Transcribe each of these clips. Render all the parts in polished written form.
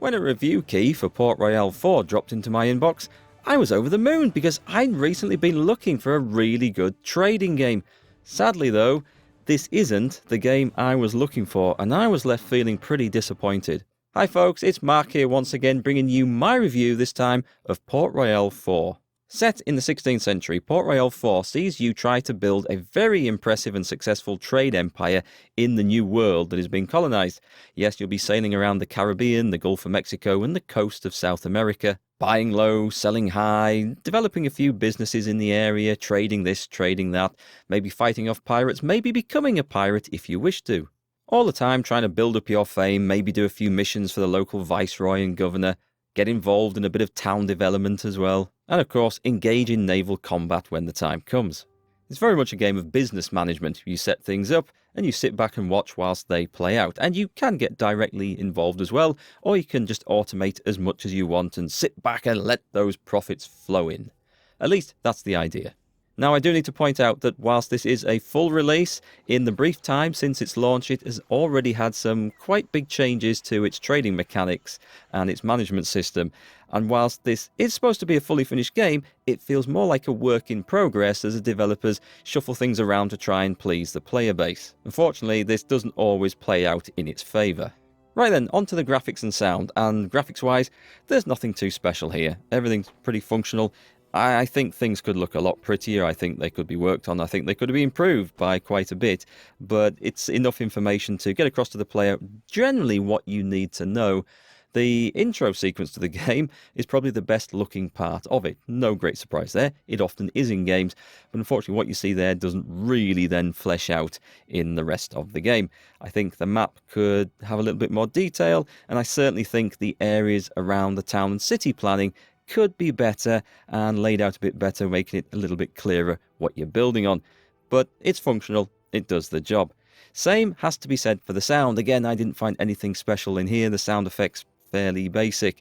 When a review key for Port Royale 4 dropped into my inbox, I was over the moon because I'd recently been looking for a really good trading game. Sadly though, this isn't the game I was looking for, and I was left feeling pretty disappointed. Hi folks, it's Mark here once again bringing you my review this time of Port Royale 4. Set in the 16th century, Port Royale 4 sees you try to build a very impressive and successful trade empire in the new world that is being colonised. Yes, you'll be sailing around the Caribbean, the Gulf of Mexico and the coast of South America, buying low, selling high, developing a few businesses in the area, trading this, trading that, maybe fighting off pirates, maybe becoming a pirate if you wish to. All the time trying to build up your fame, maybe do a few missions for the local viceroy and governor, get involved in a bit of town development as well, and of course engage in naval combat when the time comes. It's very much a game of business management. You set things up and you sit back and watch whilst they play out, and you can get directly involved as well, or you can just automate as much as you want and sit back and let those profits flow in. At least that's the idea. Now, I do need to point out that whilst this is a full release, in the brief time since its launch it has already had some quite big changes to its trading mechanics and its management system, and whilst this is supposed to be a fully finished game, it feels more like a work in progress as the developers shuffle things around to try and please the player base. Unfortunately, this doesn't always play out in its favour. Right then, onto the graphics and sound, and graphics wise, there's nothing too special here. Everything's pretty functional. I think things could look a lot prettier. I think they could be worked on. I think they could be improved by quite a bit, but it's enough information to get across to the player generally what you need to know. The intro sequence to the game is probably the best looking part of it. No great surprise there. It often is in games, but unfortunately what you see there doesn't really then flesh out in the rest of the game. I think the map could have a little bit more detail, and I certainly think the areas around the town and city planning could be better and laid out a bit better, making it a little bit clearer what you're building on. But it's functional, it does the job. Same has to be said for the sound. Again, I didn't find anything special in here. The sound effects fairly basic.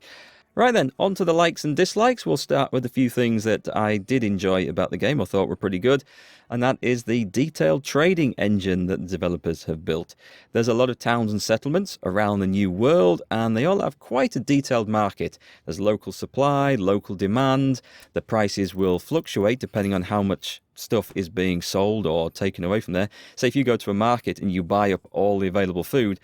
Right then, on to the likes and dislikes. We'll start with a few things that I did enjoy about the game, or thought were pretty good, and that is the detailed trading engine that the developers have built. There's a lot of towns and settlements around the new world, and they all have quite a detailed market. There's local supply, local demand. The prices will fluctuate depending on how much stuff is being sold or taken away from there. Say if you go to a market and you buy up all the available food,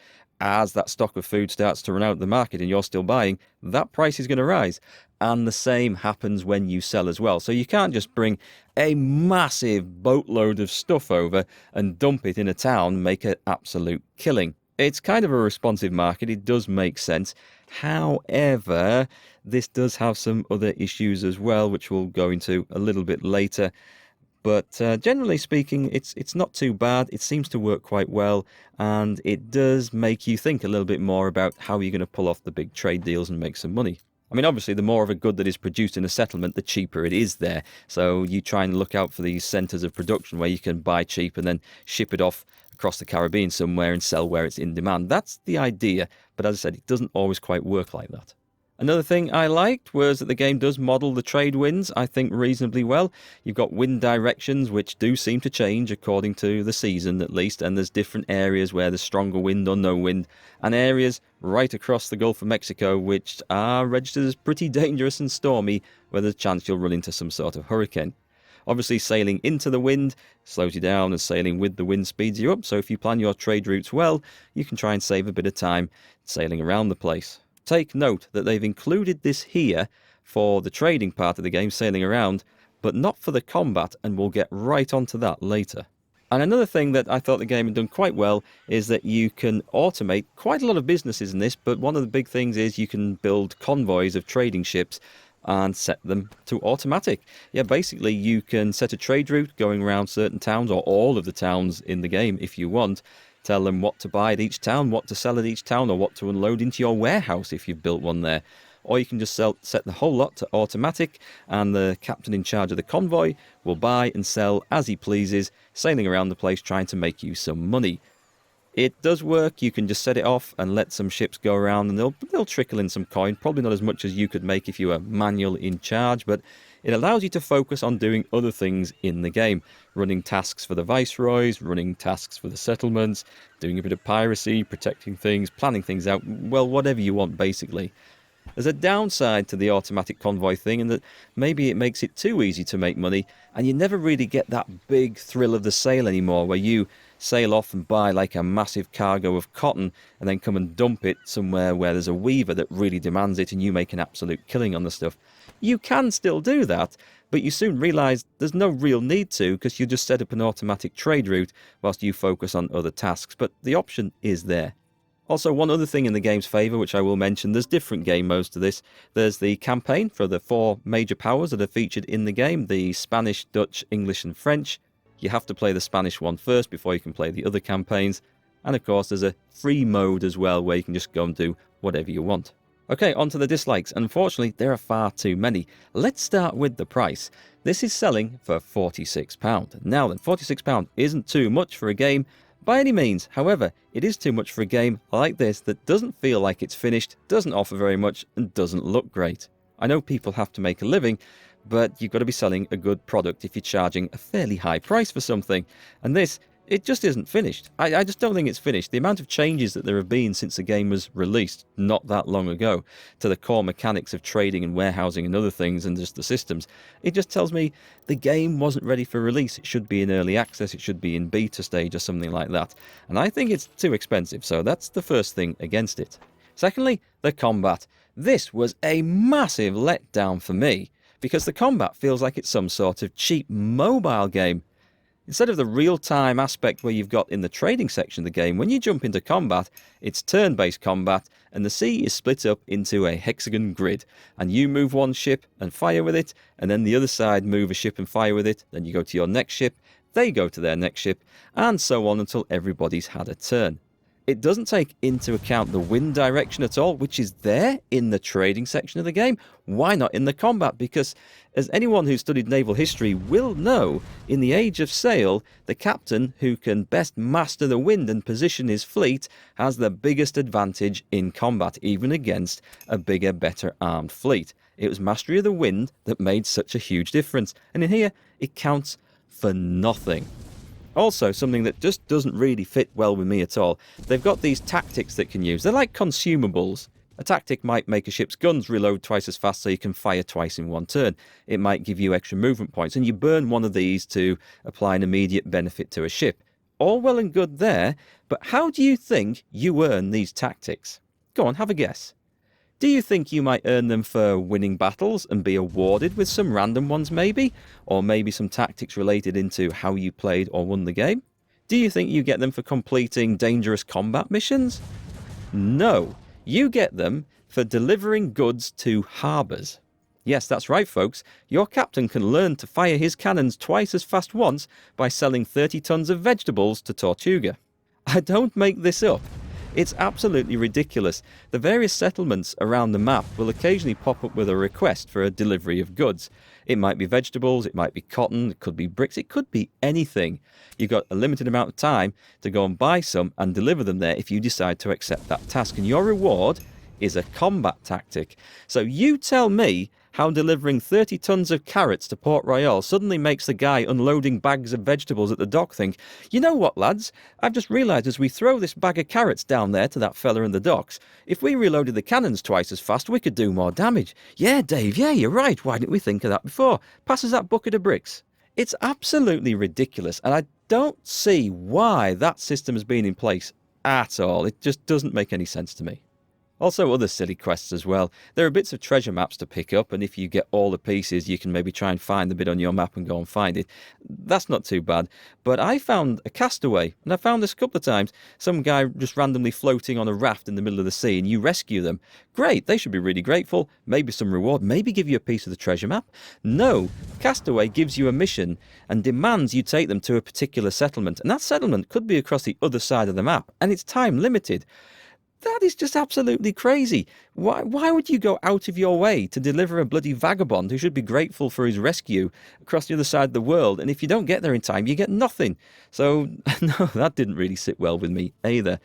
as that stock of food starts to run out of the market and you're still buying, that price is going to rise. And the same happens when you sell as well. So you can't just bring a massive boatload of stuff over and dump it in a town and make an absolute killing. It's kind of a responsive market. It does make sense. However, this does have some other issues as well, which we'll go into a little bit later. But generally speaking, it's not too bad. It seems to work quite well, and it does make you think a little bit more about how you're going to pull off the big trade deals and make some money. I mean, obviously, the more of a good that is produced in a settlement, the cheaper it is there. So you try and look out for these centres of production where you can buy cheap and then ship it off across the Caribbean somewhere and sell where it's in demand. That's the idea, but as I said, it doesn't always quite work like that. Another thing I liked was that the game does model the trade winds, I think, reasonably well. You've got wind directions, which do seem to change according to the season, at least, and there's different areas where there's stronger wind or no wind, and areas right across the Gulf of Mexico which are registered as pretty dangerous and stormy, where there's a chance you'll run into some sort of hurricane. Obviously, sailing into the wind slows you down, and sailing with the wind speeds you up, so if you plan your trade routes well, you can try and save a bit of time sailing around the place. Take note that they've included this here for the trading part of the game, sailing around, but not for the combat, and we'll get right onto that later. And another thing that I thought the game had done quite well is that you can automate quite a lot of businesses in this, but one of the big things is you can build convoys of trading ships and set them to automatic. Yeah, basically you can set a trade route going around certain towns, or all of the towns in the game if you want. Tell them what to buy at each town, what to sell at each town, or what to unload into your warehouse if you've built one there. Or you can just set the whole lot to automatic, and the captain in charge of the convoy will buy and sell as he pleases, sailing around the place trying to make you some money. It does work. You can just set it off and let some ships go around and they'll trickle in some coin. Probably not as much as you could make if you were manual in charge, but it allows you to focus on doing other things in the game. Running tasks for the viceroys, running tasks for the settlements, doing a bit of piracy, protecting things, planning things out. Well, whatever you want, basically. There's a downside to the automatic convoy thing in that maybe it makes it too easy to make money and you never really get that big thrill of the sale anymore where you sail off and buy like a massive cargo of cotton and then come and dump it somewhere where there's a weaver that really demands it and you make an absolute killing on the stuff. You can still do that, but you soon realise there's no real need to because you just set up an automatic trade route whilst you focus on other tasks, but the option is there. Also, one other thing in the game's favour, which I will mention, there's different game modes to this. There's the campaign for the 4 major powers that are featured in the game, the Spanish, Dutch, English and French. You have to play the Spanish one first before you can play the other campaigns. And of course, there's a free mode as well, where you can just go and do whatever you want. Okay, on to the dislikes. Unfortunately, there are far too many. Let's start with the price. This is selling for £46. Now then, £46 isn't too much for a game by any means. However, it is too much for a game like this that doesn't feel like it's finished, doesn't offer very much, and doesn't look great. I know people have to make a living, but you've got to be selling a good product if you're charging a fairly high price for something. And this, it just isn't finished. I just don't think it's finished. The amount of changes that there have been since the game was released not that long ago to the core mechanics of trading and warehousing and other things and just the systems, it just tells me the game wasn't ready for release. It should be in early access, it should be in beta stage or something like that. And I think it's too expensive, so that's the first thing against it. Secondly, the combat. This was a massive letdown for me because the combat feels like it's some sort of cheap mobile game. Instead of the real-time aspect where you've got in the trading section of the game, when you jump into combat, it's turn-based combat, and the sea is split up into a hexagon grid. And you move one ship and fire with it, and then the other side move a ship and fire with it, then you go to your next ship, they go to their next ship, and so on until everybody's had a turn. It doesn't take into account the wind direction at all, which is there in the trading section of the game. Why not in the combat? Because as anyone who's studied naval history will know, in the age of sail, the captain who can best master the wind and position his fleet has the biggest advantage in combat, even against a bigger, better armed fleet. It was mastery of the wind that made such a huge difference. And in here, it counts for nothing. Also, something that just doesn't really fit well with me at all. They've got these tactics that can use. They're like consumables. A tactic might make a ship's guns reload twice as fast so you can fire twice in one turn. It might give you extra movement points, and you burn one of these to apply an immediate benefit to a ship. All well and good there, but how do you think you earn these tactics? Go on, have a guess. Do you think you might earn them for winning battles and be awarded with some random ones maybe? Or maybe some tactics related into how you played or won the game? Do you think you get them for completing dangerous combat missions? No, you get them for delivering goods to harbours. Yes, that's right folks, your captain can learn to fire his cannons twice as fast once by selling 30 tons of vegetables to Tortuga. I don't make this up. It's absolutely ridiculous. The various settlements around the map will occasionally pop up with a request for a delivery of goods. It might be vegetables, it might be cotton, it could be bricks, it could be anything. You've got a limited amount of time to go and buy some and deliver them there if you decide to accept that task. And your reward is a combat tactic. So you tell me how delivering 30 tons of carrots to Port Royale suddenly makes the guy unloading bags of vegetables at the dock think, you know what lads, I've just realised as we throw this bag of carrots down there to that fella in the docks, if we reloaded the cannons twice as fast we could do more damage. Yeah Dave, yeah you're right, why didn't we think of that before? Pass us that bucket of bricks. It's absolutely ridiculous and I don't see why that system has been in place at all. It just doesn't make any sense to me. Also other silly quests as well. There are bits of treasure maps to pick up, and if you get all the pieces you can maybe try and find the bit on your map and go and find it. That's not too bad. But I found a castaway, and I found this a couple of times. Some guy just randomly floating on a raft in the middle of the sea and you rescue them. Great, they should be really grateful. Maybe some reward, maybe give you a piece of the treasure map. No, Castaway gives you a mission and demands you take them to a particular settlement. And that settlement could be across the other side of the map, and it's time limited. That is just absolutely crazy. Why would you go out of your way to deliver a bloody vagabond who should be grateful for his rescue across the other side of the world, and if you don't get there in time, you get nothing? So, no, that didn't really sit well with me either.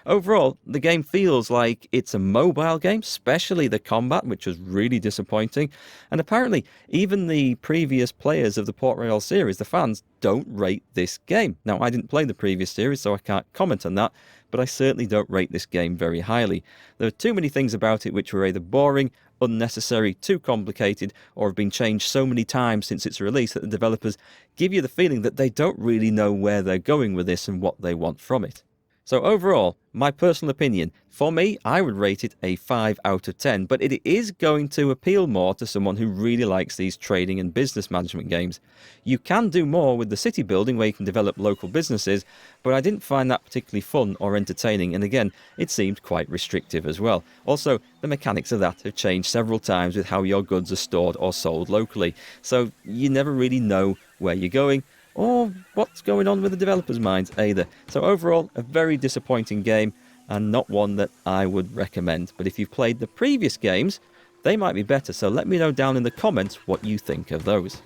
Overall, the game feels like it's a mobile game, especially the combat, which was really disappointing. And apparently, even the previous players of the Port Royale series, the fans, don't rate this game. Now, I didn't play the previous series, so I can't comment on that, but I certainly don't rate this game very highly. There are too many things about it which were either boring, unnecessary, too complicated, or have been changed so many times since its release that the developers give you the feeling that they don't really know where they're going with this and what they want from it. So overall, my personal opinion, for me, I would rate it a 5 out of 10, but it is going to appeal more to someone who really likes these trading and business management games. You can do more with the city building where you can develop local businesses, but I didn't find that particularly fun or entertaining, and again, it seemed quite restrictive as well. Also, the mechanics of that have changed several times with how your goods are stored or sold locally, so you never really know where you're going, or what's going on with the developers' minds either. So overall, a very disappointing game, and not one that I would recommend. But if you've played the previous games, they might be better, so let me know down in the comments what you think of those.